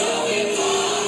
Não importa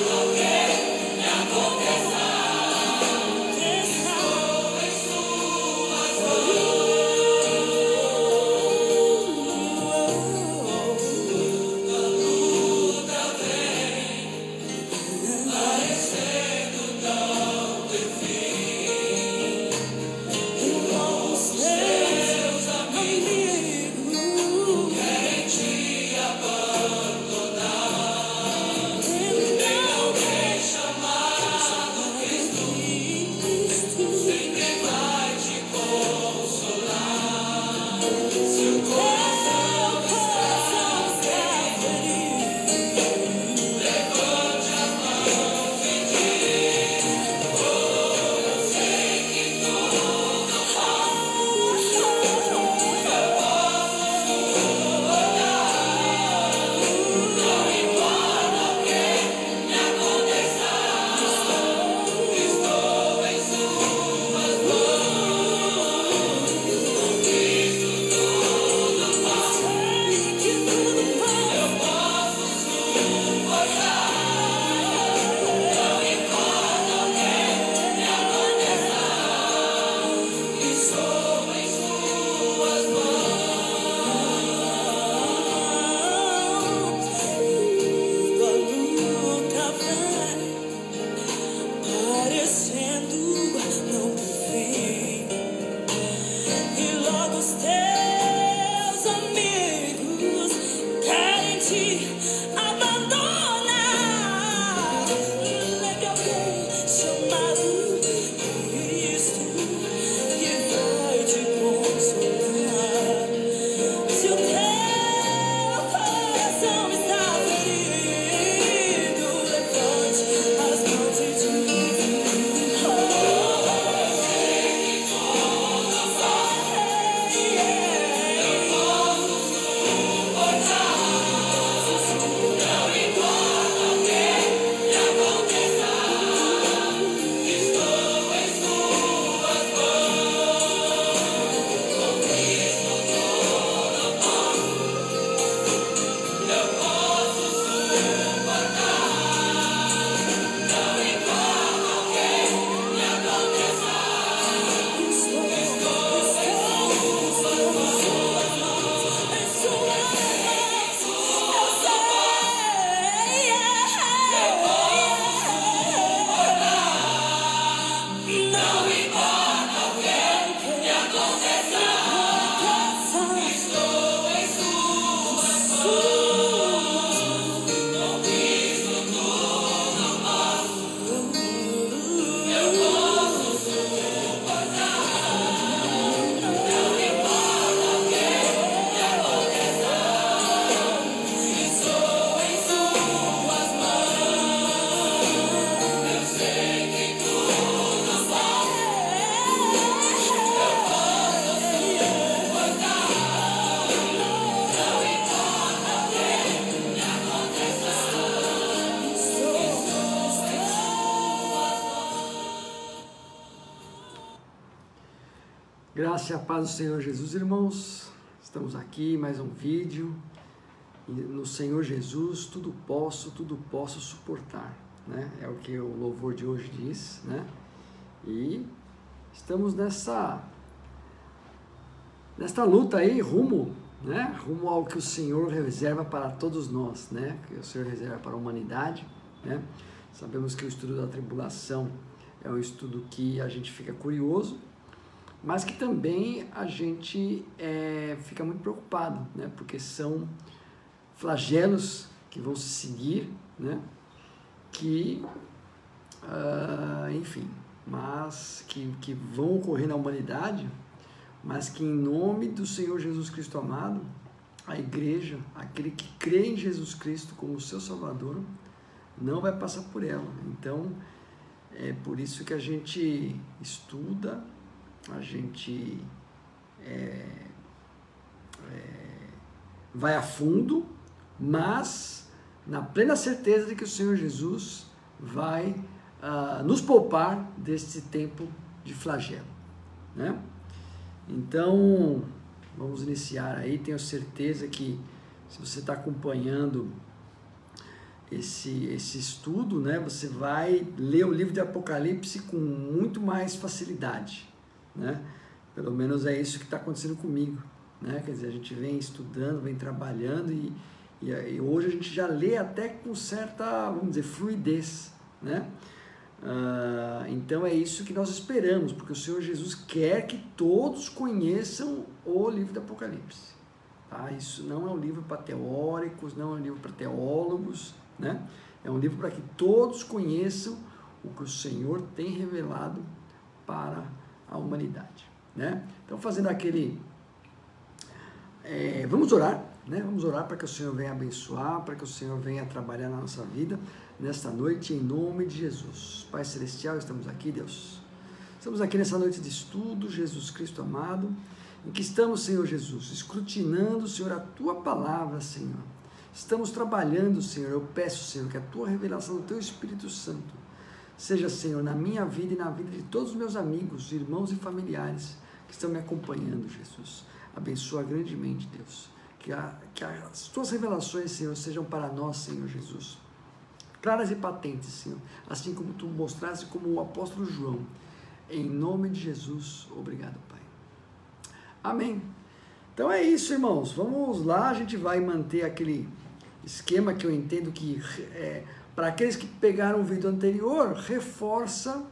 Graça e a paz do Senhor Jesus, irmãos. Estamos aqui, mais um vídeo. E no Senhor Jesus, tudo posso suportar, né? É o que o louvor de hoje diz, né? E estamos nesta luta aí, rumo ao que o Senhor reserva para todos nós, né? Que o Senhor reserva para a humanidade, né? Sabemos que o estudo da tribulação é um estudo que a gente fica curioso, mas que também a gente fica muito preocupado, né? Porque são flagelos que vão se seguir, né? Que, enfim, mas que vão ocorrer na humanidade, mas que em nome do Senhor Jesus Cristo amado, a igreja, aquele que crê em Jesus Cristo como seu Salvador, não vai passar por ela. Então, é por isso que a gente estuda, a gente vai a fundo, mas na plena certeza de que o Senhor Jesus vai nos poupar deste tempo de flagelo, né? Então, vamos iniciar aí. Tenho certeza que se você está acompanhando esse estudo, né, você vai ler o livro de Apocalipse com muito mais facilidade, né? Pelo menos é isso que está acontecendo comigo, né? Quer dizer, a gente vem estudando, vem trabalhando e hoje a gente já lê até com certa, vamos dizer, fluidez, né? Então é isso que nós esperamos, porque o Senhor Jesus quer que todos conheçam o livro do Apocalipse, tá? Isso não é um livro para teóricos, não é um livro para teólogos, né? É um livro para que todos conheçam o que o Senhor tem revelado para a humanidade, né? Então, fazendo aquele... vamos orar, né? Vamos orar para que o Senhor venha abençoar, para que o Senhor venha trabalhar na nossa vida nesta noite, em nome de Jesus. Pai Celestial, estamos aqui, Deus. Estamos aqui nessa noite de estudo, Jesus Cristo amado, em que estamos, Senhor Jesus, escrutinando, Senhor, a Tua palavra, Senhor. Estamos trabalhando, Senhor. Eu peço, Senhor, que a Tua revelação do Teu Espírito Santo seja, Senhor, na minha vida e na vida de todos os meus amigos, irmãos e familiares que estão me acompanhando, Jesus. Abençoa grandemente, Deus. Que as Tuas revelações, Senhor, sejam para nós, Senhor Jesus, claras e patentes, Senhor, assim como Tu mostraste como o apóstolo João. Em nome de Jesus, obrigado, Pai. Amém. Então é isso, irmãos. Vamos lá, a gente vai manter aquele esquema que eu entendo que, para aqueles que pegaram o vídeo anterior, reforça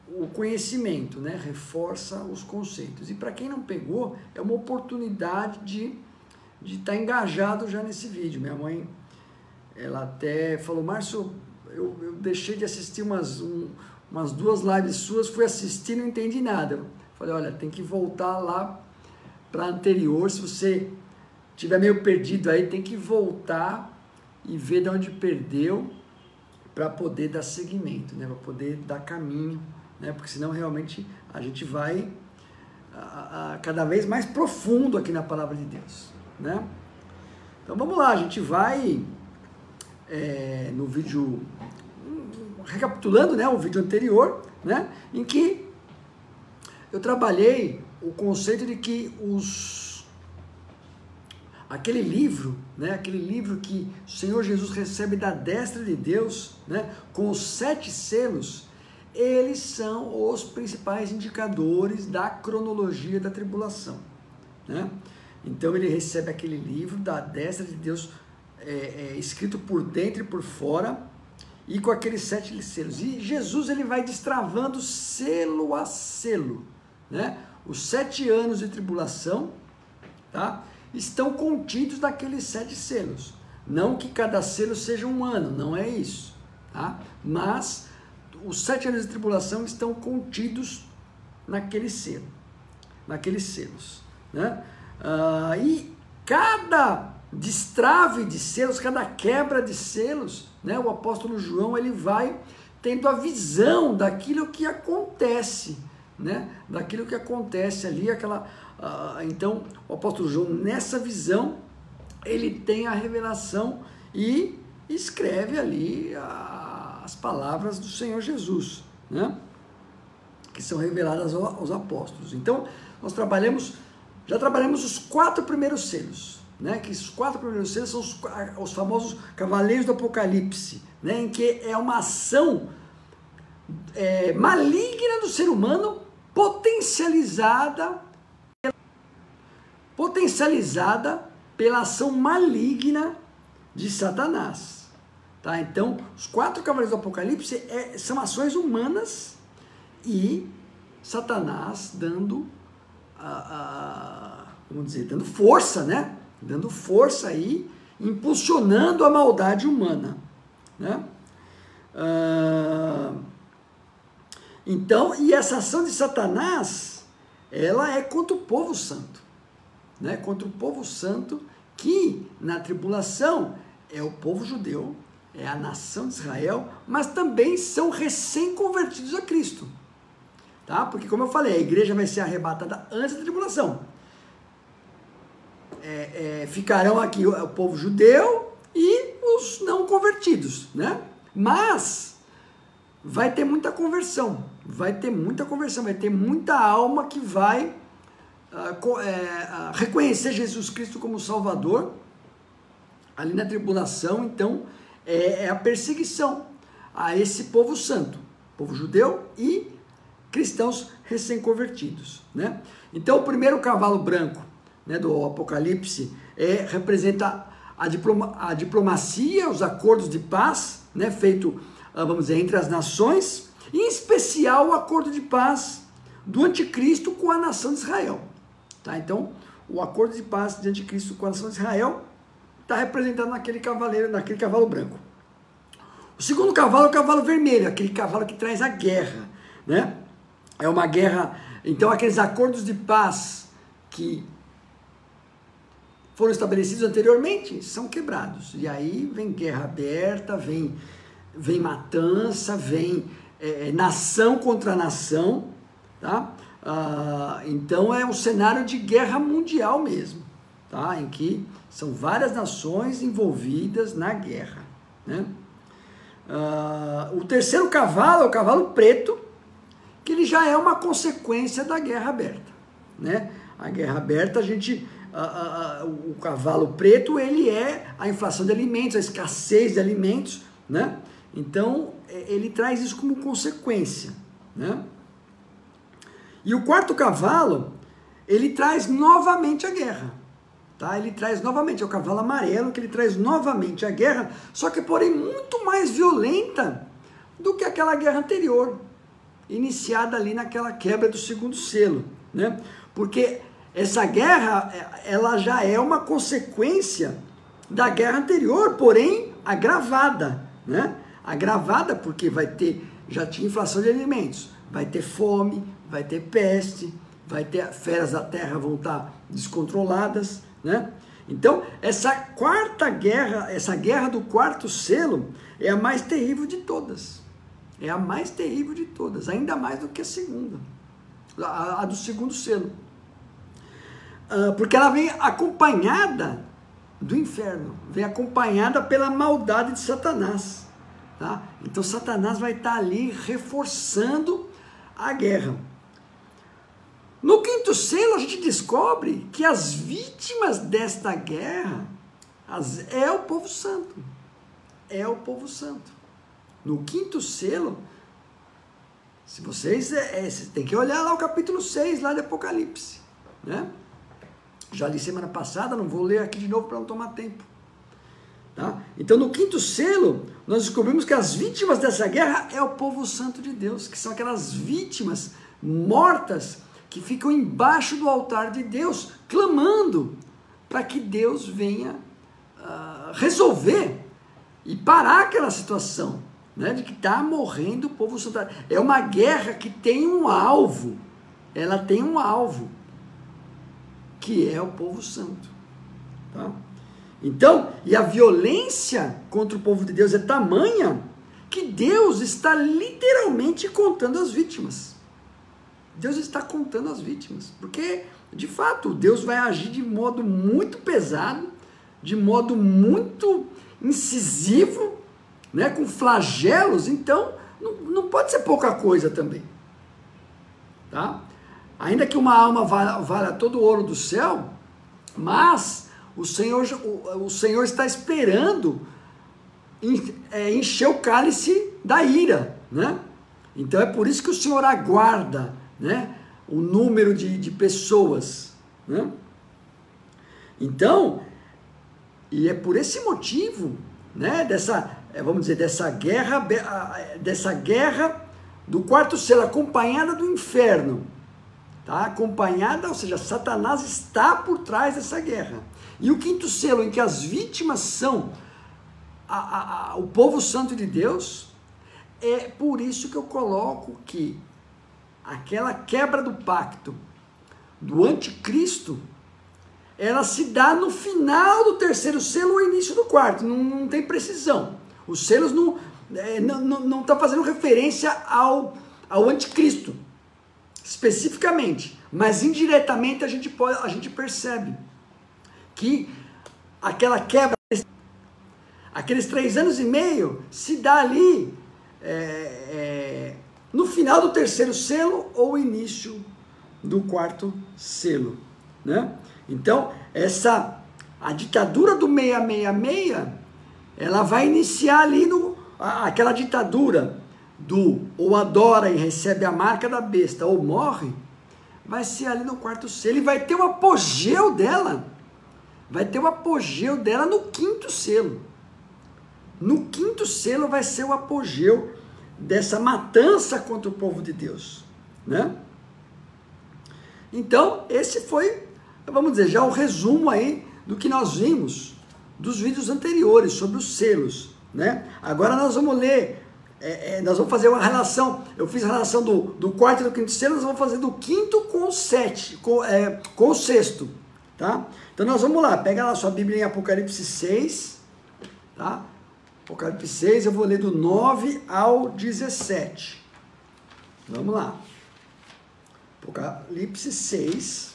o conhecimento, né? Reforça os conceitos. E para quem não pegou, é uma oportunidade de estar engajado já nesse vídeo. Minha mãe, ela até falou: Márcio, eu deixei de assistir umas 2 lives suas, fui assistir e não entendi nada. Eu falei: olha, tem que voltar lá para a anterior. Se você estiver meio perdido aí, tem que voltar e ver de onde perdeu para poder dar seguimento, né? Para poder dar caminho, né? Porque senão realmente a gente vai cada vez mais profundo aqui na palavra de Deus, né? Então vamos lá, a gente vai no vídeo, recapitulando, né, o vídeo anterior, né, em que eu trabalhei o conceito de que aquele livro, né, aquele livro que o Senhor Jesus recebe da destra de Deus, né, com os 7 selos, eles são os principais indicadores da cronologia da tribulação, né? Então ele recebe aquele livro da destra de Deus, escrito por dentro e por fora, e com aqueles 7 selos. E Jesus, ele vai destravando selo a selo, né? Os 7 anos de tribulação, tá? Estão contidos naqueles 7 selos. Não que cada selo seja um ano, não é isso, tá? Mas os 7 anos de tribulação estão contidos naquele selo, naqueles selos, né? E cada destrave de selos, cada quebra de selos, né, o apóstolo João, ele vai tendo a visão daquilo que acontece, né, daquilo que acontece ali, então o apóstolo João, nessa visão, ele tem a revelação e escreve ali as palavras do Senhor Jesus, né? que são reveladas aos apóstolos. Então, já trabalhamos os 4 primeiros selos, né? Que os 4 primeiros selos são os famosos cavaleiros do Apocalipse, né? Em que é uma ação maligna do ser humano potencializada pela ação maligna de Satanás. Tá? Então, os 4 cavaleiros do Apocalipse são ações humanas e Satanás dando dando força, né? Dando força aí, impulsionando a maldade humana, né? Então, e essa ação de Satanás, ela é contra o povo santo, né? Contra o povo santo, que na tribulação é o povo judeu, é a nação de Israel, mas também são recém-convertidos a Cristo, tá? Porque, como eu falei, a igreja vai ser arrebatada antes da tribulação. Ficarão aqui o povo judeu e os não convertidos, né? Mas vai ter muita conversão, vai ter muita alma que vai reconhecer Jesus Cristo como Salvador ali na tribulação. Então é a perseguição a esse povo santo, povo judeu e cristãos recém-convertidos, né? Então o primeiro cavalo branco, né, do Apocalipse representa a diplomacia, os acordos de paz, né, feito, vamos dizer, entre as nações, em especial o acordo de paz do anticristo com a nação de Israel. Tá? Então, o acordo de paz do anticristo com a nação de Israel está representado naquele cavalo branco. O segundo cavalo é o cavalo vermelho, aquele cavalo que traz a guerra, né? É uma guerra. Então, aqueles acordos de paz que foram estabelecidos anteriormente são quebrados. E aí vem guerra aberta, vem matança, vem nação contra nação, tá? Então é um cenário de guerra mundial mesmo, tá? Em que são várias nações envolvidas na guerra, né? O terceiro cavalo é o cavalo preto, que ele já é uma consequência da guerra aberta, né? A guerra aberta, o cavalo preto, ele é a inflação de alimentos, a escassez de alimentos, né? Então, ele traz isso como consequência, né? E o quarto cavalo, ele traz novamente a guerra, tá? Ele traz novamente, é o cavalo amarelo, que ele traz novamente a guerra, só que, porém, muito mais violenta do que aquela guerra anterior, iniciada ali naquela quebra do segundo selo, né? Porque essa guerra, ela já é uma consequência da guerra anterior, porém agravada, né? Agravada porque já tinha inflação de alimentos, vai ter fome, vai ter peste, vai ter feras da terra vão estar descontroladas, né? Então, essa quarta guerra, essa guerra do quarto selo, é a mais terrível de todas. É a mais terrível de todas, ainda mais do que a segunda, a do segundo selo. Porque ela vem acompanhada do inferno, vem acompanhada pela maldade de Satanás, tá? Então Satanás vai estar ali reforçando a guerra. No quinto selo a gente descobre que as vítimas desta guerra é o povo santo, é o povo santo. No quinto selo, se vocês tem que olhar lá o capítulo 6 lá de Apocalipse, né? Já li semana passada, não vou ler aqui de novo para não tomar tempo. Tá? Então, no quinto selo, nós descobrimos que as vítimas dessa guerra é o povo santo de Deus, que são aquelas vítimas mortas que ficam embaixo do altar de Deus, clamando para que Deus venha resolver e parar aquela situação, né, de que está morrendo o povo santo. É uma guerra que tem um alvo, ela tem um alvo, que é o povo santo, tá? Então, e a violência contra o povo de Deus é tamanha que Deus está literalmente contando as vítimas. Deus está contando as vítimas, porque, de fato, Deus vai agir de modo muito pesado, de modo muito incisivo, né, com flagelos. Então, não pode ser pouca coisa também. tá? Ainda que uma alma valha todo o ouro do céu, mas o Senhor está esperando encher o cálice da ira, né? Então é por isso que o Senhor aguarda, né, o número de pessoas, né? Então, e é por esse motivo, né, vamos dizer, dessa guerra do quarto selo, acompanhada do inferno, tá? Acompanhada, ou seja, Satanás está por trás dessa guerra. E o quinto selo, em que as vítimas são o povo santo de Deus, é por isso que eu coloco que aquela quebra do pacto do anticristo, ela se dá no final do terceiro selo ou início do quarto, não tem precisão. Os selos não está fazendo referência ao anticristo, especificamente, mas indiretamente a gente percebe que aquela quebra, aqueles 3 anos e meio, se dá ali no final do terceiro selo ou início do quarto selo, né? Então, a ditadura do 666, ela vai iniciar ali aquela ditadura do ou adora e recebe a marca da besta ou morre, vai ser ali no quarto selo, e vai ter o apogeu dela, no quinto selo. No quinto selo vai ser o apogeu dessa matança contra o povo de Deus, né? Então, esse foi, vamos dizer, já o resumo aí do que nós vimos dos vídeos anteriores sobre os selos, né? Agora nós vamos ler, nós vamos fazer uma relação, eu fiz a relação do quarto e do quinto selo, nós vamos fazer do quinto com o sexto, tá? Então nós vamos lá, pega lá sua Bíblia em Apocalipse 6, tá? Apocalipse 6, eu vou ler do 9 ao 17. Vamos lá. Apocalipse 6.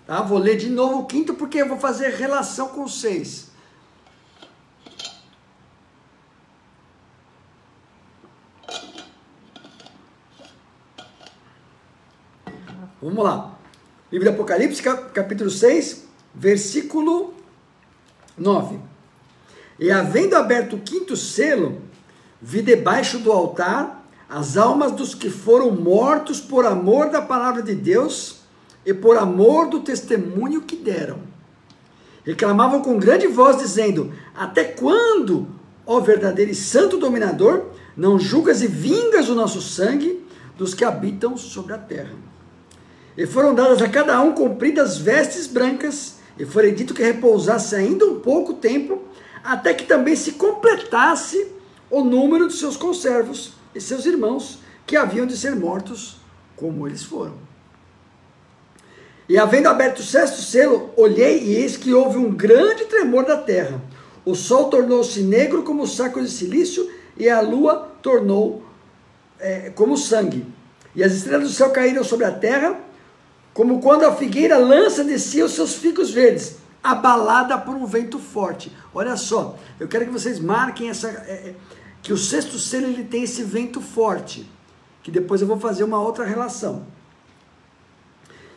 Tá? Vou ler de novo o quinto, porque eu vou fazer relação com o 6. Vamos lá. Livro de Apocalipse, capítulo 6, versículo 9. E havendo aberto o quinto selo, vi debaixo do altar as almas dos que foram mortos por amor da palavra de Deus e por amor do testemunho que deram. Reclamavam com grande voz, dizendo: até quando, ó verdadeiro e santo dominador, não julgas e vingas o nosso sangue dos que habitam sobre a terra? E foram dadas a cada um compridas vestes brancas, e foi dito que repousasse ainda um pouco tempo, até que também se completasse o número de seus conservos e seus irmãos, que haviam de ser mortos como eles foram. E havendo aberto o sexto selo, olhei e eis que houve um grande tremor da terra. O sol tornou-se negro como saco de silício, e a lua tornou como sangue. E as estrelas do céu caíram sobre a terra, como quando a figueira lança de si os seus figos verdes, abalada por um vento forte. Olha só, eu quero que vocês marquem que o sexto selo ele tem esse vento forte, que depois eu vou fazer uma outra relação.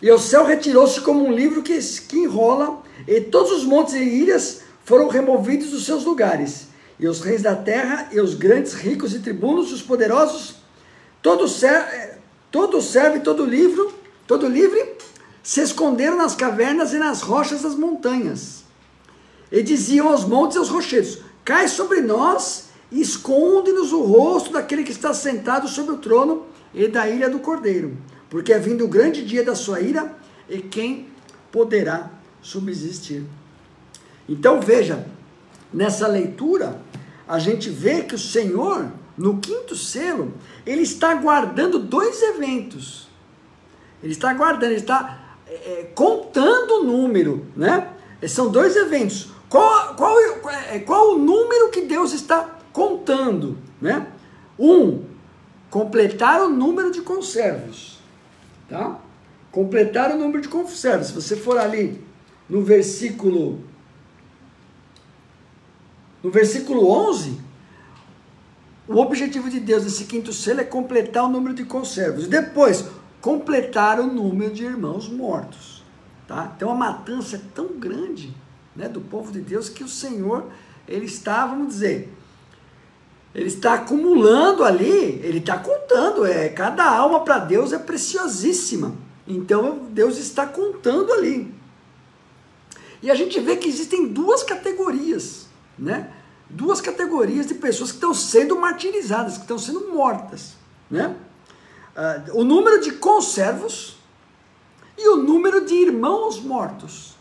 E o céu retirou-se como um livro que enrola, e todos os montes e ilhas foram removidos dos seus lugares. E os reis da terra, e os grandes, ricos e tribunos, e os poderosos, todo servo e todo livre, se esconderam nas cavernas e nas rochas das montanhas. E diziam aos montes e aos rochedos: cai sobre nós e esconde-nos o rosto daquele que está sentado sobre o trono e da ilha do Cordeiro, porque é vindo o grande dia da sua ira, e quem poderá subsistir? Então veja, nessa leitura, a gente vê que o Senhor, no quinto selo, ele está guardando 2 eventos. Ele está guardando, ele está contando o número, né? São 2 eventos. Qual o número que Deus está contando, né? Completar o número de conservos, tá? Completar o número de conservos. Se você for ali no versículo 11, o objetivo de Deus nesse quinto selo é completar o número de conservos. E depois, completar o número de irmãos mortos. Tá? Então a matança é tão grande, né, do povo de Deus, que o Senhor, ele está, vamos dizer, ele está acumulando ali, ele está contando, cada alma para Deus é preciosíssima. Então Deus está contando ali. E a gente vê que existem duas categorias, né? Duas categorias de pessoas que estão sendo martirizadas, que estão sendo mortas, né? O número de conservos e o número de irmãos mortos.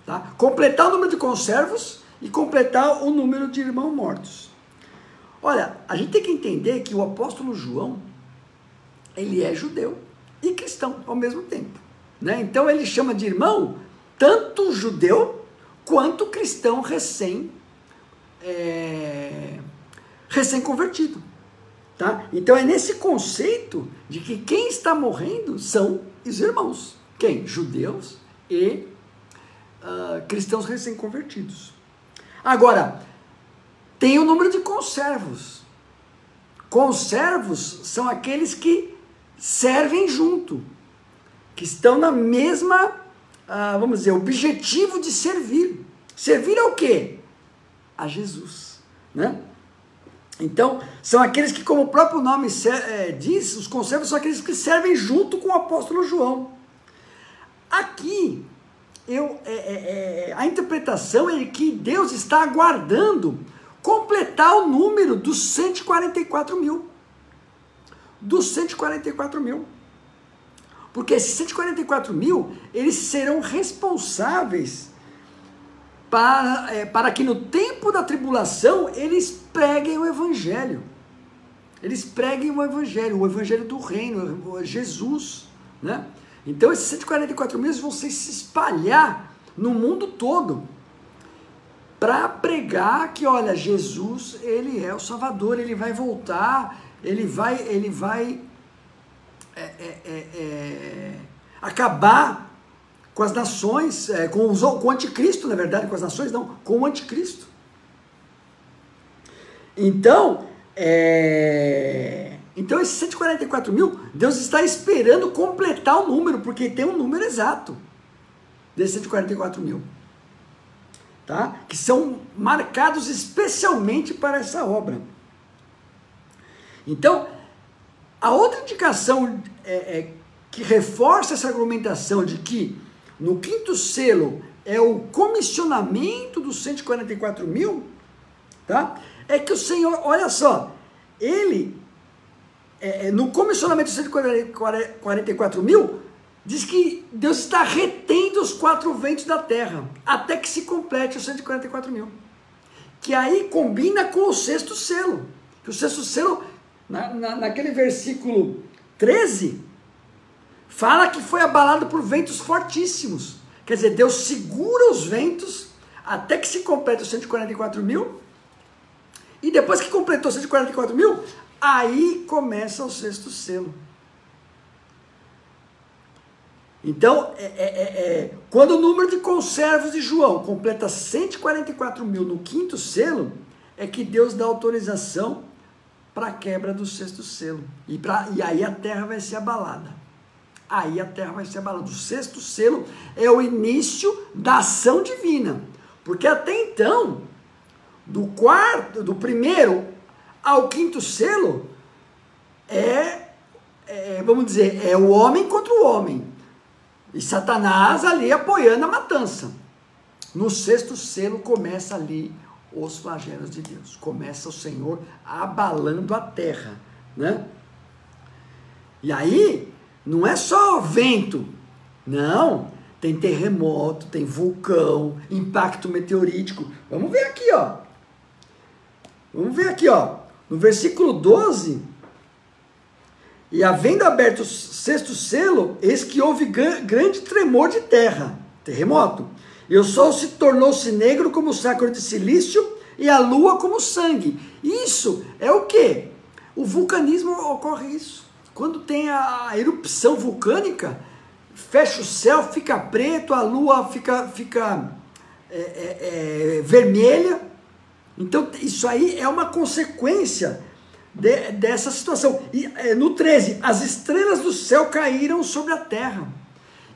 Tá? Completar o número de conservos e completar o número de irmãos mortos. Olha, a gente tem que entender que o apóstolo João, ele é judeu e cristão ao mesmo tempo, né? Então ele chama de irmão tanto judeu quanto cristão recém-convertido. Tá? Então é nesse conceito de que quem está morrendo são os irmãos. Quem? Judeus e cristãos recém-convertidos. Agora, tem o número de conservos. Conservos são aqueles que servem junto, que estão na mesma, vamos dizer, objetivo de servir. Servir ao quê? A Jesus, né? Então, são aqueles que, como o próprio nome diz, os conservos são aqueles que servem junto com o apóstolo João. Aqui, a interpretação é que Deus está aguardando completar o número dos 144 mil. Dos 144 mil. Porque esses 144 mil, eles serão responsáveis para que no tempo da tribulação eles preguem o evangelho. Eles preguem o evangelho do reino, Jesus, né? Então esses 144 mil vão se espalhar no mundo todo para pregar que, olha, Jesus, ele é o Salvador, ele vai voltar, ele vai acabar com as nações, com o anticristo, na verdade, com as nações não, com o anticristo. Então esses 144 mil, Deus está esperando completar o número, porque tem um número exato desses 144 mil, tá? Que são marcados especialmente para essa obra. Então, a outra indicação que reforça essa argumentação de que no quinto selo é o comissionamento dos 144 mil, tá? É que o Senhor, olha só, ele, no comissionamento dos 144 mil, diz que Deus está retendo os 4 ventos da terra, até que se complete os 144 mil. Que aí combina com o sexto selo. Que o sexto selo, naquele versículo 13, fala que foi abalado por ventos fortíssimos. Quer dizer, Deus segura os ventos até que se complete os 144 mil. E depois que completou 144 mil, aí começa o sexto selo. Então, quando o número de conservos de João completa 144 mil no quinto selo, é que Deus dá autorização para a quebra do sexto selo. E aí a terra vai ser abalada. Aí a terra vai ser abalada. O sexto selo é o início da ação divina. Porque até então, do primeiro ao quinto selo, vamos dizer, é o homem contra o homem. E Satanás ali apoiando a matança. No sexto selo começa ali os flagelos de Deus. Começa o Senhor abalando a terra, né? E aí, não é só vento, não. Tem terremoto, tem vulcão, impacto meteorítico. Vamos ver aqui, ó. Vamos ver aqui, ó. No versículo 12, e havendo aberto o sexto selo, eis que houve grande tremor de terra, terremoto, e o sol se tornou-se negro como sacro de silício, e a lua como sangue. Isso é o quê? O vulcanismo ocorre isso. Quando tem a erupção vulcânica, fecha o céu, fica preto, a lua fica vermelha. Então isso aí é uma consequência dessa situação. E no 13, as estrelas do céu caíram sobre a terra.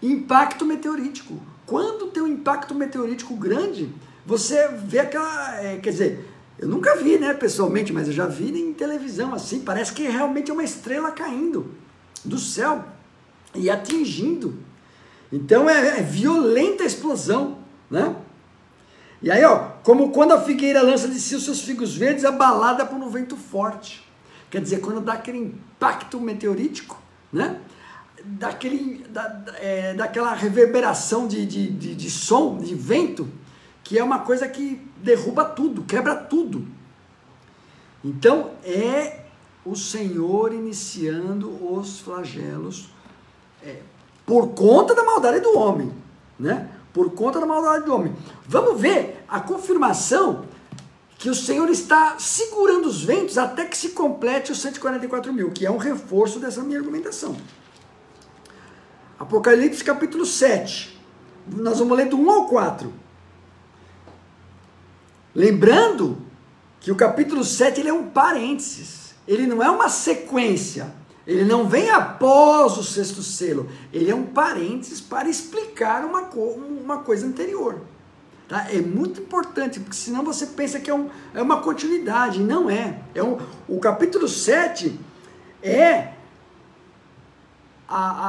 Impacto meteorítico. Quando tem um impacto meteorítico grande, você vê aquela... quer dizer, eu nunca vi, né, pessoalmente, mas eu já vi em televisão, assim, parece que realmente é uma estrela caindo do céu e atingindo. Então é violenta a explosão, né? E aí, ó, como quando a figueira lança de si os seus figos verdes, abalada por um vento forte. Quer dizer, quando dá aquele impacto meteorítico, né? Daquela reverberação de som, de vento, que é uma coisa que derruba tudo, quebra tudo. Então, é o Senhor iniciando os flagelos por conta da maldade do homem, né? Por conta da maldade do homem. Vamos ver a confirmação que o Senhor está segurando os ventos até que se complete os 144 mil, que é um reforço dessa minha argumentação. Apocalipse capítulo 7. Nós vamos ler do 1 ao 4. Lembrando que o capítulo 7 ele é um parênteses. Ele não é uma sequência. Ele não vem após o sexto selo. Ele é um parênteses para explicar uma coisa anterior. Tá? É muito importante, porque senão você pensa que é uma continuidade. Não é. O capítulo 7 é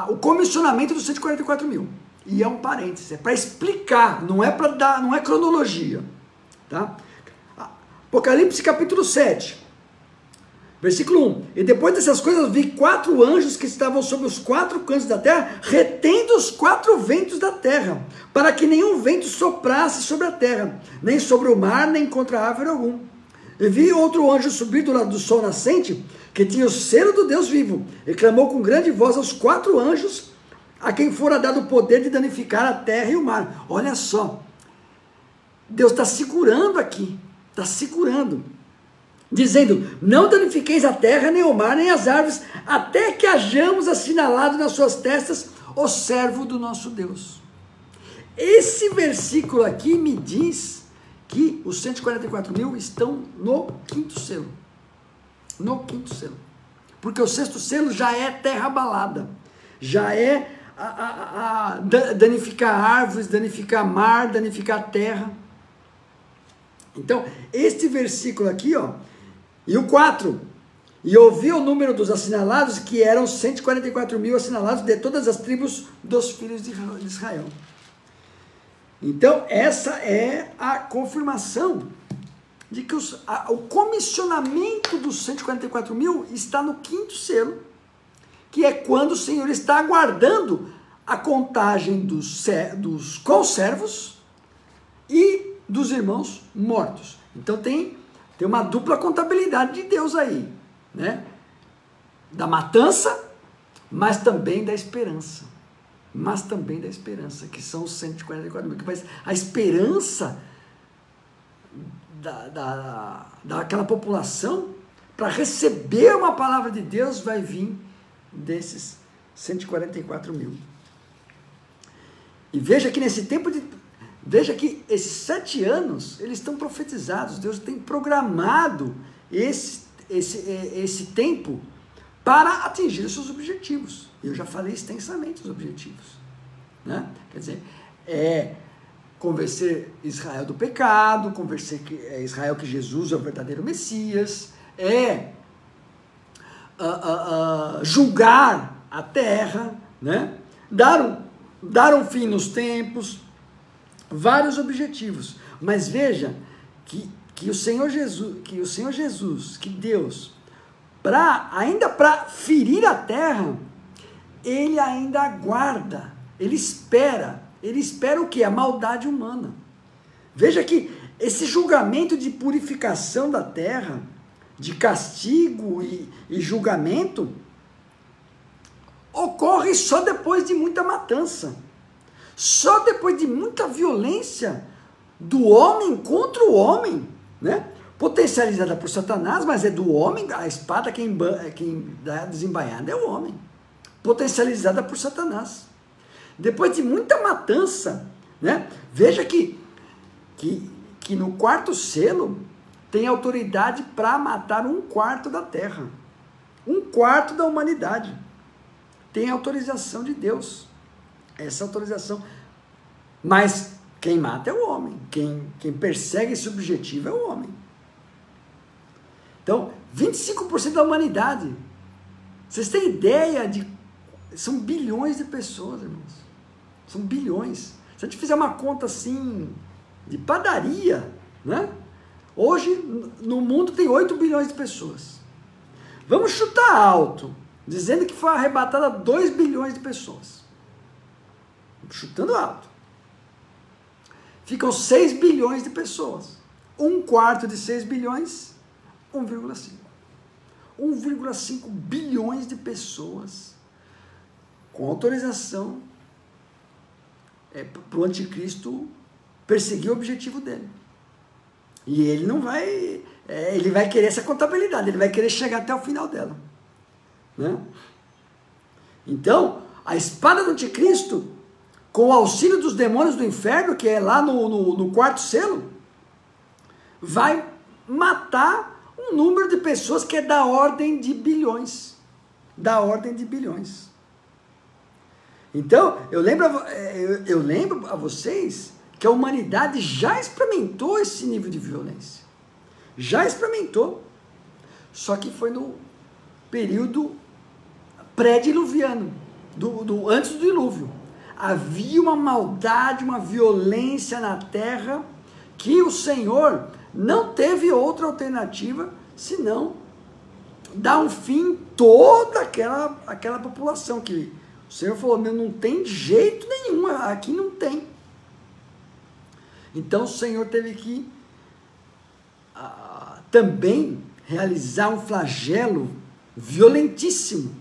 o comissionamento dos 144 mil. E é um parênteses. É para explicar, não é para dar, não é cronologia. Tá? Apocalipse capítulo 7. Versículo 1. E depois dessas coisas vi 4 anjos que estavam sobre os 4 cantos da terra, retendo os 4 ventos da terra, para que nenhum vento soprasse sobre a terra, nem sobre o mar, nem contra árvore algum. E vi outro anjo subir do lado do sol nascente, que tinha o selo do Deus vivo, e clamou com grande voz aos 4 anjos, a quem fora dado o poder de danificar a terra e o mar. Olha só, Deus está segurando aqui, está segurando, dizendo, não danifiqueis a terra, nem o mar, nem as árvores, até que hajamos assinalado nas suas testas o servo do nosso Deus. Esse versículo aqui me diz que os 144 mil estão no 5º selo. No 5º selo. Porque o 6º selo já é terra abalada. Já é danificar árvores, danificar mar, danificar terra. Então, este versículo aqui, ó, e o 4, e ouvi o número dos assinalados, que eram 144 mil assinalados de todas as tribos dos filhos de Israel. Então, essa é a confirmação de que o comissionamento dos 144 mil está no 5º selo, que é quando o Senhor está aguardando a contagem dos conservos e dos irmãos mortos. Então, tem uma dupla contabilidade de Deus aí, né? Da matança, mas também da esperança. Mas também da esperança, que são os 144 mil. Mas a esperança daquela população para receber uma palavra de Deus vai vir desses 144 mil. E veja que nesse tempo veja que esses 7 anos, eles estão profetizados. Deus tem programado esse tempo para atingir os seus objetivos. Eu já falei extensamente os objetivos. Né? Quer dizer, convencer Israel do pecado, convencer Israel que Jesus é o verdadeiro Messias, julgar a terra, né? dar um fim nos tempos, vários objetivos. Mas veja que o Senhor Jesus, que Deus, ainda para ferir a terra, ele ainda aguarda, ele espera o que? A maldade humana. Veja que esse julgamento de purificação da terra, de castigo e julgamento, ocorre só depois de muita matança, só depois de muita violência do homem contra o homem, né? Potencializada por Satanás, mas é do homem, a espada quem dá desembainhada é o homem, potencializada por Satanás. Depois de muita matança, né? Veja que no 4º selo tem autoridade para matar 1/4 da terra. 1/4 da humanidade. Tem autorização de Deus. Essa autorização. Mas quem mata é o homem. Quem persegue esse objetivo é o homem. Então, 25% da humanidade. Vocês têm ideia de... São bilhões de pessoas, irmãos. São bilhões. Se a gente fizer uma conta assim, de padaria, né? Hoje, no mundo, tem 8 bilhões de pessoas. Vamos chutar alto, dizendo que foi arrebatada 2 bilhões de pessoas. Chutando alto. Ficam 6 bilhões de pessoas. 1/4 de 6 bilhões, 1,5. 1,5 bilhões de pessoas com autorização para o anticristo perseguir o objetivo dele. E ele não vai... ele vai querer essa contabilidade, ele vai querer chegar até o final dela. Né? Então, a espada do anticristo, com o auxílio dos demônios do inferno, que é lá no 4º selo, vai matar um número de pessoas que é da ordem de bilhões. Da ordem de bilhões. Então, eu lembro a vocês que a humanidade já experimentou esse nível de violência. Já experimentou. Só que foi no período pré-diluviano, antes do dilúvio. Havia uma maldade, uma violência na terra, que o Senhor não teve outra alternativa senão dar um fim em toda aquela população, que o Senhor falou, não tem jeito nenhum, aqui não tem. Então o Senhor teve que também realizar um flagelo violentíssimo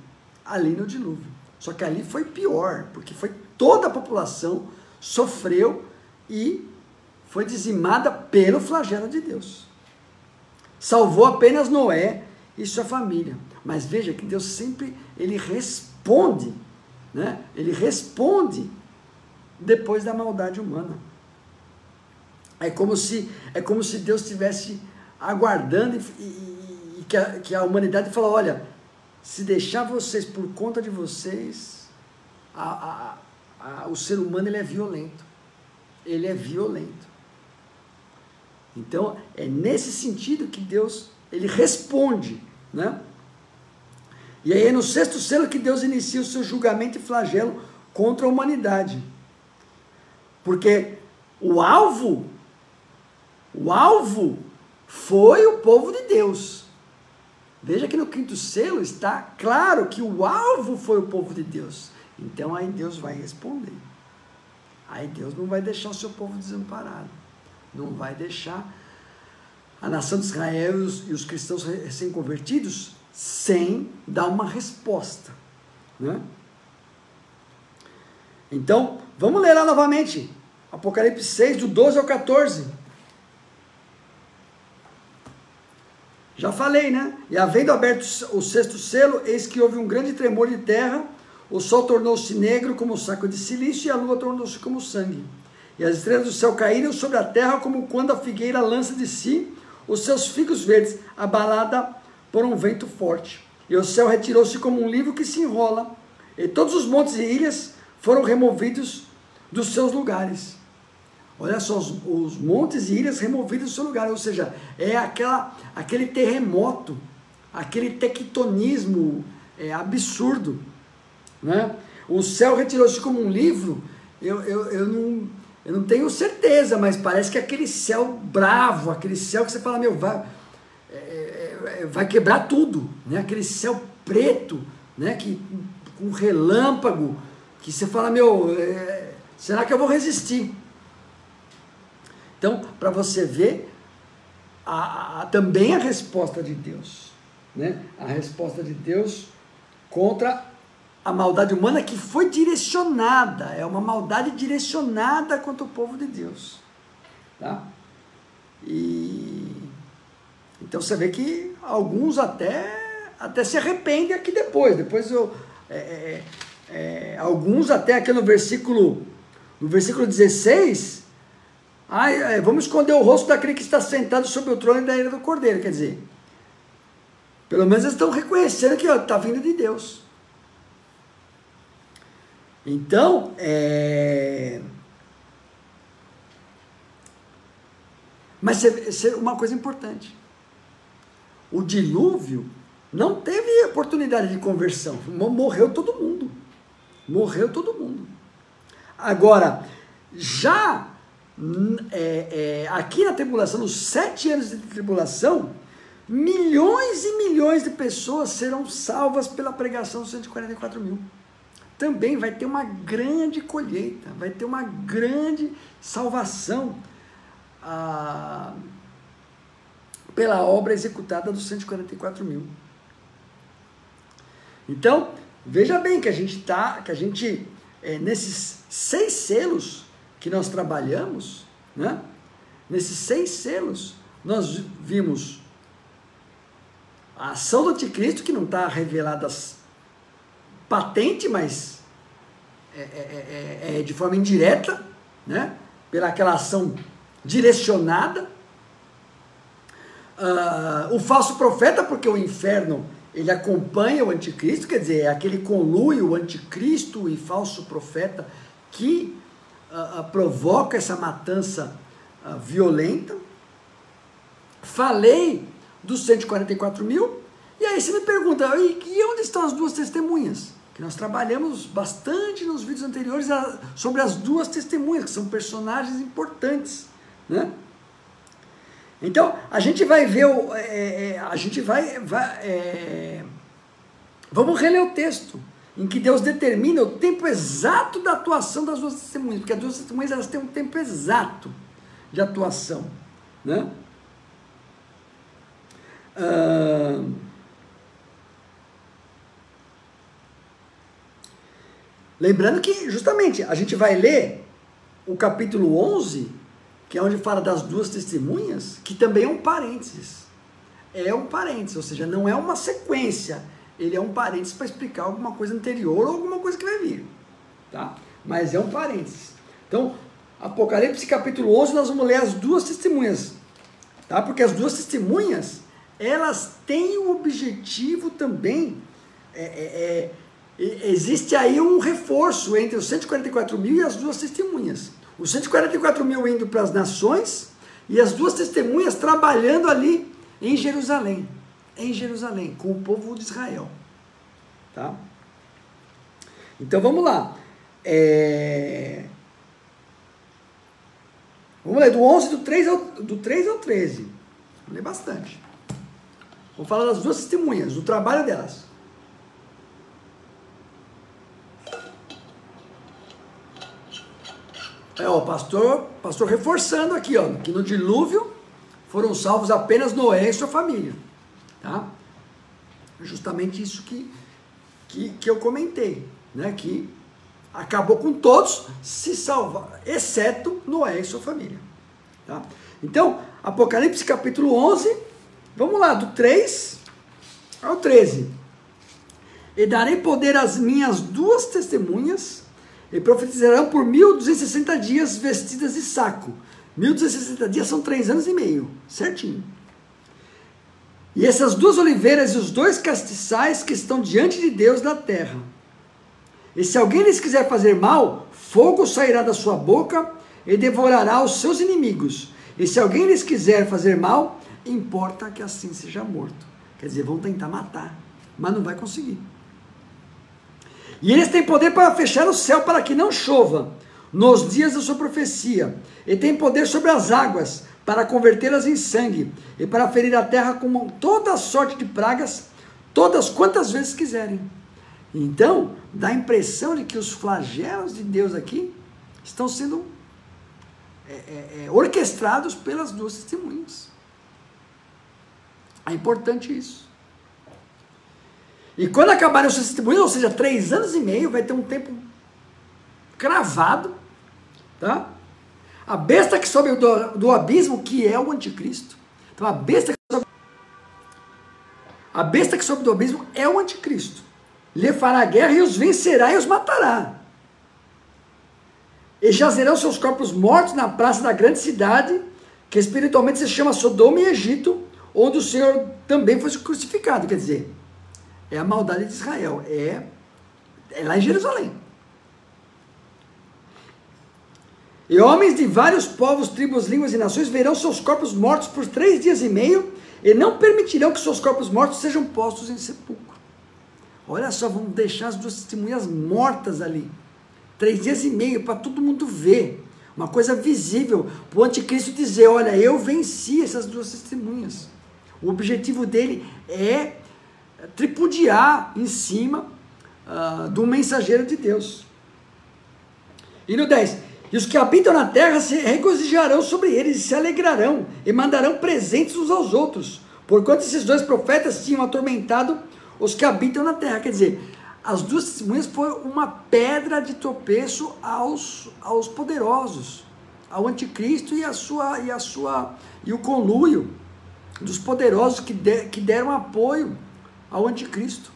ali no dilúvio. Só que ali foi pior, porque foi toda a população sofreu e foi dizimada pelo flagelo de Deus. Salvou apenas Noé e sua família. Mas veja que Deus sempre, ele responde, né? Ele responde depois da maldade humana. É como se Deus estivesse aguardando e que a humanidade fala, olha, se deixar vocês por conta de vocês, o ser humano ele é violento. Ele é violento. Então, é nesse sentido que Deus, ele responde, né? E aí é no 6º selo que Deus inicia o seu julgamento e flagelo contra a humanidade. Porque o alvo foi o povo de Deus. Veja que no 5º selo está claro que o alvo foi o povo de Deus. Então aí Deus vai responder. Aí Deus não vai deixar o seu povo desamparado. Não vai deixar a nação de Israel e os cristãos recém-convertidos sem dar uma resposta. Né? Então, vamos ler lá novamente. Apocalipse 6, do 12 ao 14. Já falei, né? E havendo aberto o 6º selo, eis que houve um grande tremor de terra, o sol tornou-se negro como um saco de silício, e a lua tornou-se como sangue. E as estrelas do céu caíram sobre a terra, como quando a figueira lança de si os seus figos verdes, abalada por um vento forte. E o céu retirou-se como um livro que se enrola, e todos os montes e ilhas foram removidos dos seus lugares. Olha só, os montes e ilhas removidos do seu lugar, ou seja, é aquele terremoto, aquele tectonismo absurdo, né? O céu retirou-se como um livro. Eu não tenho certeza, mas parece que aquele céu bravo, aquele céu que você fala, vai quebrar tudo, né? Aquele céu preto, né? Com relâmpago, que você fala, será que eu vou resistir? Então, para você ver também a resposta de Deus, né? A resposta de Deus contra a maldade humana que foi direcionada, é uma maldade direcionada contra o povo de Deus. Tá? Então você vê que alguns até se arrependem aqui depois. Alguns até aqui no versículo 16, Vamos esconder o rosto daquele que está sentado sobre o trono e da ira do Cordeiro. Quer dizer, pelo menos eles estão reconhecendo que está vindo de Deus. Então, mas uma coisa importante, o dilúvio não teve oportunidade de conversão, morreu todo mundo, Agora, já aqui na tribulação, nos 7 anos de tribulação, milhões e milhões de pessoas serão salvas pela pregação dos 144 mil. Também vai ter uma grande colheita, vai ter uma grande salvação pela obra executada dos 144 mil. Então, veja bem que a gente nesses 6 selos que nós trabalhamos, né? Nesses 6 selos, nós vimos a ação do anticristo, que não está revelada patente, mas de forma indireta, né? Pela aquela ação direcionada. O falso profeta, porque o inferno ele acompanha o anticristo, quer dizer, é aquele conluio, o anticristo e falso profeta que provoca essa matança violenta. Falei dos 144 mil, e aí você me pergunta, e onde estão as 2 testemunhas? Que nós trabalhamos bastante nos vídeos anteriores sobre as 2 testemunhas, que são personagens importantes, né? Então, a gente vai ver, vamos reler o texto, em que Deus determina o tempo exato da atuação das 2 testemunhas, porque as 2 testemunhas elas têm um tempo exato de atuação, né? Lembrando que, justamente, a gente vai ler o capítulo 11, que é onde fala das 2 testemunhas, que também é um parênteses. Ou seja, não é uma sequência, ele é um parênteses para explicar alguma coisa anterior ou alguma coisa que vai vir, tá? Mas é um parênteses. Então, Apocalipse capítulo 11, nós vamos ler as 2 testemunhas, tá? Porque as 2 testemunhas, elas têm o objetivo também, existe aí um reforço entre os 144 mil e as 2 testemunhas. Os 144 mil indo para as nações e as 2 testemunhas trabalhando ali em Jerusalém, com o povo de Israel, tá? Então vamos lá, vamos ler do 11, do 3 ao 13, vamos ler bastante, vamos falar das 2 testemunhas, do trabalho delas. O pastor reforçando aqui, ó, que no dilúvio foram salvos apenas Noé e sua família, tá? Justamente isso que eu comentei, né? Que acabou com todos se salvar, exceto Noé e sua família, tá? Então, Apocalipse capítulo 11, vamos lá, do 3 ao 13. E darei poder às minhas 2 testemunhas, e profetizarão por 1260 dias vestidas de saco. 1260 dias são 3 anos e meio, certinho. E essas 2 oliveiras e os 2 castiçais que estão diante de Deus na terra. E se alguém lhes quiser fazer mal, fogo sairá da sua boca e devorará os seus inimigos. E se alguém lhes quiser fazer mal, importa que assim seja morto. Quer dizer, vão tentar matar, mas não vai conseguir. E eles têm poder para fechar o céu para que não chova nos dias da sua profecia. E têm poder sobre as águas para convertê-las em sangue. E para ferir a terra com toda sorte de pragas, todas quantas vezes quiserem. Então, dá a impressão de que os flagelos de Deus aqui estão sendo orquestrados pelas 2 testemunhas. É importante isso. E quando acabarem os testemunhos, ou seja, 3 anos e meio, vai ter um tempo cravado, tá? A besta que sobe do abismo, que é o anticristo. Então a besta que sobe do abismo é o anticristo. Lhe fará guerra e os vencerá e os matará. e jazerão seus corpos mortos na praça da grande cidade, que espiritualmente se chama Sodoma e Egito, onde o Senhor também foi crucificado. Quer dizer, é a maldade de Israel, é lá em Jerusalém. E homens de vários povos, tribos, línguas e nações verão seus corpos mortos por 3 dias e meio, e não permitirão que seus corpos mortos sejam postos em sepulcro. Olha só, vamos deixar as 2 testemunhas mortas ali. 3 dias e meio, para todo mundo ver. Uma coisa visível, para o anticristo dizer, olha, eu venci essas 2 testemunhas. O objetivo dele é tripudiar em cima do mensageiro de Deus. E no 10, e os que habitam na terra se regozijarão sobre eles e se alegrarão, e mandarão presentes uns aos outros, porquanto esses 2 profetas tinham atormentado os que habitam na terra. Quer dizer, as 2 testemunhas foram uma pedra de tropeço aos poderosos, ao anticristo e o conluio dos poderosos que deram apoio ao anticristo.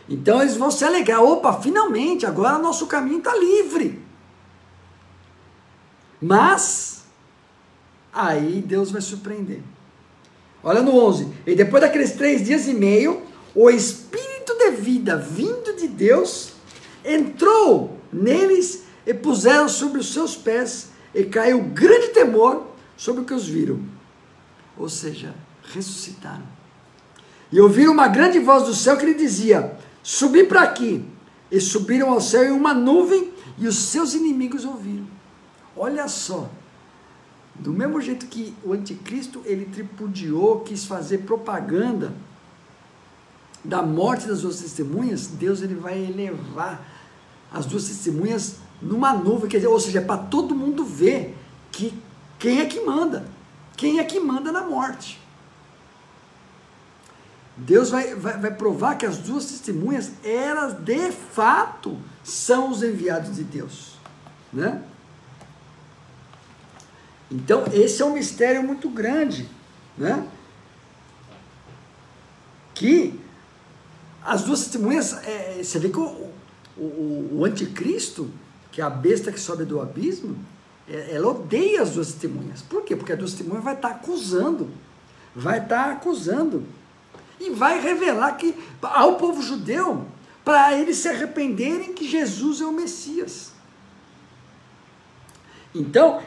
Então eles vão se alegrar, opa, finalmente, agora nosso caminho está livre. Mas, aí Deus vai surpreender. Olha no 11, e depois daqueles 3 dias e meio, o Espírito de vida vindo de Deus entrou neles e puseram sobre os seus pés, e caiu grande temor sobre o que os viram. Ou seja, ressuscitaram. E ouviram uma grande voz do céu que lhe dizia, subi para aqui. E subiram ao céu em uma nuvem, e os seus inimigos ouviram. Olha só, do mesmo jeito que o anticristo, ele tripudiou, quis fazer propaganda da morte das 2 testemunhas, Deus ele vai elevar as 2 testemunhas numa nuvem, quer dizer, ou seja, para todo mundo ver que quem é que manda na morte. Deus vai provar que as 2 testemunhas, elas de fato são os enviados de Deus, né? Então, esse é um mistério muito grande, né? Que as 2 testemunhas, você vê que o anticristo, que é a besta que sobe do abismo, ela odeia as 2 testemunhas. Por quê? Porque a 2 testemunhas vai estar acusando, e vai revelar que ao povo judeu, para eles se arrependerem que Jesus é o Messias. Então,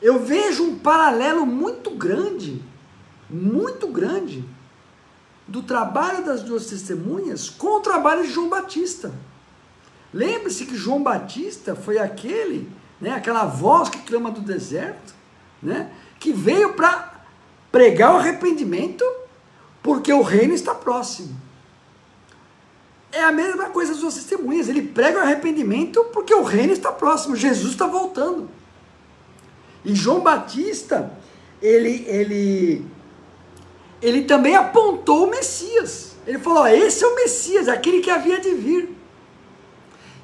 eu vejo um paralelo muito grande, do trabalho das 2 testemunhas com o trabalho de João Batista. Lembre-se que João Batista foi aquele, né, aquela voz que clama do deserto, né, que veio para pregar o arrependimento, porque o reino está próximo. É a mesma coisa das 2 testemunhas, ele prega o arrependimento porque o reino está próximo, Jesus está voltando. E João Batista, ele também apontou o Messias. Ele falou, esse é o Messias, aquele que havia de vir.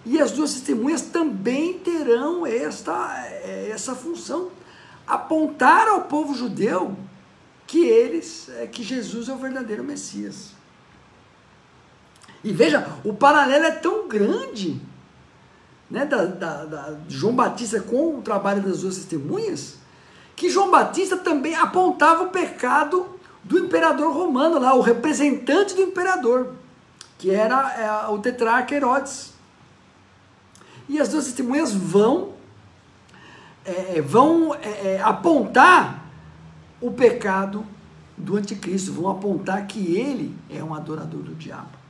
E as 2 testemunhas também terão essa função, apontar ao povo judeu que Jesus é o verdadeiro Messias. E veja, o paralelo é tão grande, né, de João Batista com o trabalho das 2 testemunhas, que João Batista também apontava o pecado do imperador romano lá, o representante do imperador, que era o tetrarca Herodes. E as 2 testemunhas vão apontar o pecado do anticristo, vão apontar que ele é um adorador do diabo.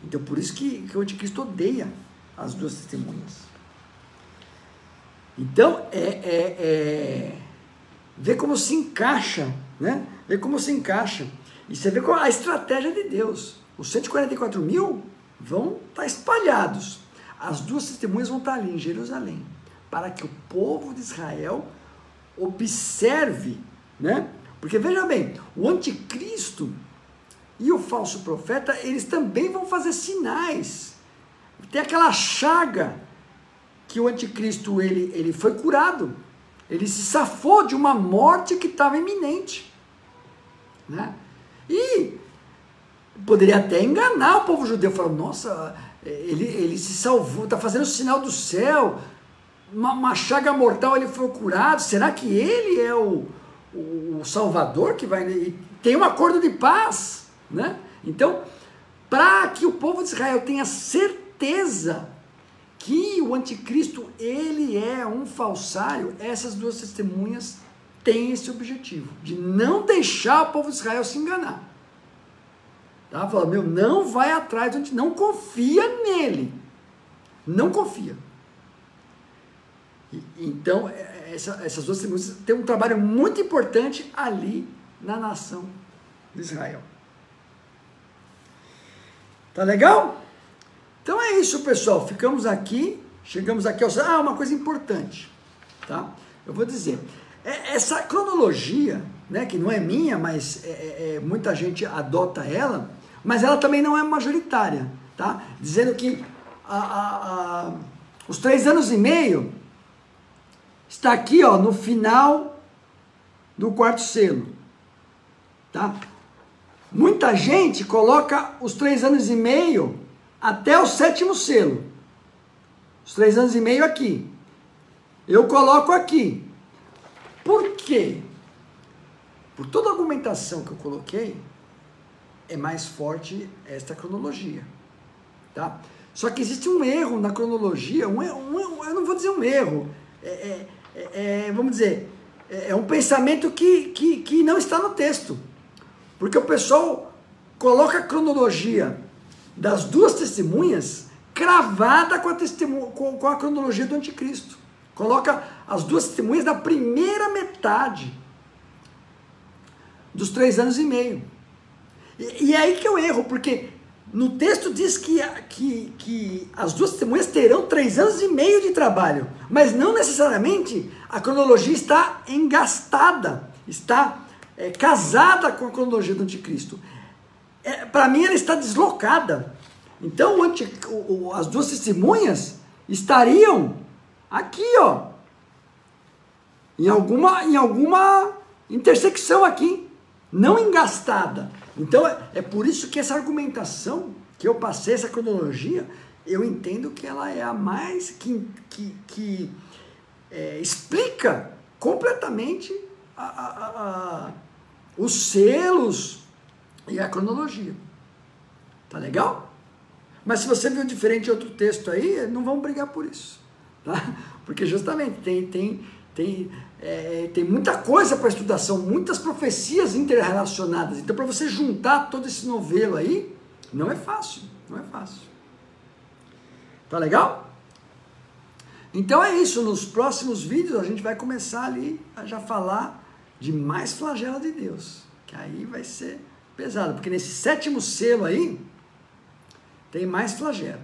Então, por isso que o anticristo odeia as 2 testemunhas. Então, vê como se encaixa, né? Vê como se encaixa. E você vê qual a estratégia de Deus. Os 144 mil vão estar espalhados. As 2 testemunhas vão estar ali em Jerusalém, para que o povo de Israel observe, né? Porque veja bem, o anticristo e o falso profeta, eles também vão fazer sinais. Tem aquela chaga que o anticristo ele foi curado, ele se safou de uma morte que estava iminente, né? E poderia até enganar o povo judeu, falando, nossa, ele se salvou, está fazendo o sinal do céu, uma chaga mortal ele foi curado, será que ele é o Salvador que vai... E tem um acordo de paz, né? Então, para que o povo de Israel tenha certeza que o anticristo, ele é um falsário, essas duas testemunhas têm esse objetivo, de não deixar o povo de Israel se enganar. Tá? Falando, meu, não vai atrás, a gente não confia nele. Não confia. Então, essas duas testemunhas têm um trabalho muito importante ali na nação de Israel. Tá legal? Então é isso, pessoal. Ficamos aqui, chegamos aqui ao... uma coisa importante, tá? Eu vou dizer, essa cronologia, né, que não é minha, mas muita gente adota ela, mas ela também não é majoritária, tá? Dizendo que os 3 anos e meio está aqui, ó, no final do 4º selo, tá? Muita gente coloca os 3 anos e meio até o 7º selo. Os 3 anos e meio aqui. Eu coloco aqui. Por quê? Por toda a argumentação que eu coloquei, é mais forte esta cronologia, tá? Só que existe um erro na cronologia, eu não vou dizer um erro, vamos dizer, é um pensamento que não está no texto, porque o pessoal coloca a cronologia das duas testemunhas cravada com a cronologia do anticristo, coloca as duas testemunhas da primeira metade dos 3 anos e meio, e é aí que eu erro, porque no texto diz que as duas testemunhas terão 3 anos e meio de trabalho, mas não necessariamente a cronologia está engastada, está casada com a cronologia do anticristo. Para mim ela está deslocada. Então as duas testemunhas estariam aqui, ó, em alguma intersecção aqui, não engastada. Então é por isso que essa argumentação que eu passei, essa cronologia, eu entendo que ela é a mais que explica completamente os selos e a cronologia. Tá legal? Mas se você viu diferente em outro texto aí, não vamos brigar por isso, tá? Porque justamente tem muita coisa para estudar, são muitas profecias interrelacionadas. Então, para você juntar todo esse novelo aí, não é fácil, não é fácil. Tá legal? Então é isso, nos próximos vídeos a gente vai começar ali a já falar de mais flagela de Deus, que aí vai ser pesado, porque nesse 7º selo aí, tem mais flagelo.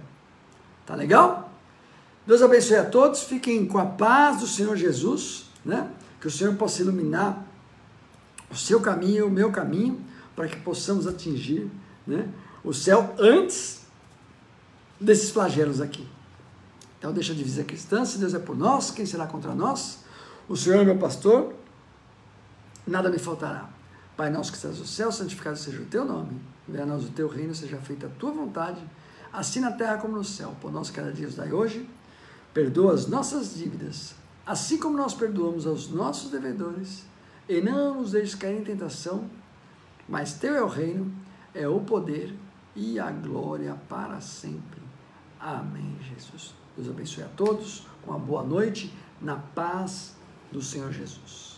Tá legal? Deus abençoe a todos, fiquem com a paz do Senhor Jesus, né? Que o Senhor possa iluminar o seu caminho, o meu caminho, para que possamos atingir, né, o céu antes desses flagelos aqui. Então deixa a divisa cristã, se Deus é por nós, quem será contra nós? O Senhor é meu pastor, nada me faltará. Pai nosso que estás no céu, santificado seja o teu nome, venha a nós o teu reino, seja feita a tua vontade, assim na terra como no céu. Por nós cada dia nos dai hoje, perdoa as nossas dívidas, assim como nós perdoamos aos nossos devedores, e não nos deixes cair em tentação, mas teu é o reino, é o poder e a glória para sempre. Amém, Jesus. Deus abençoe a todos, uma boa noite, na paz do Senhor Jesus.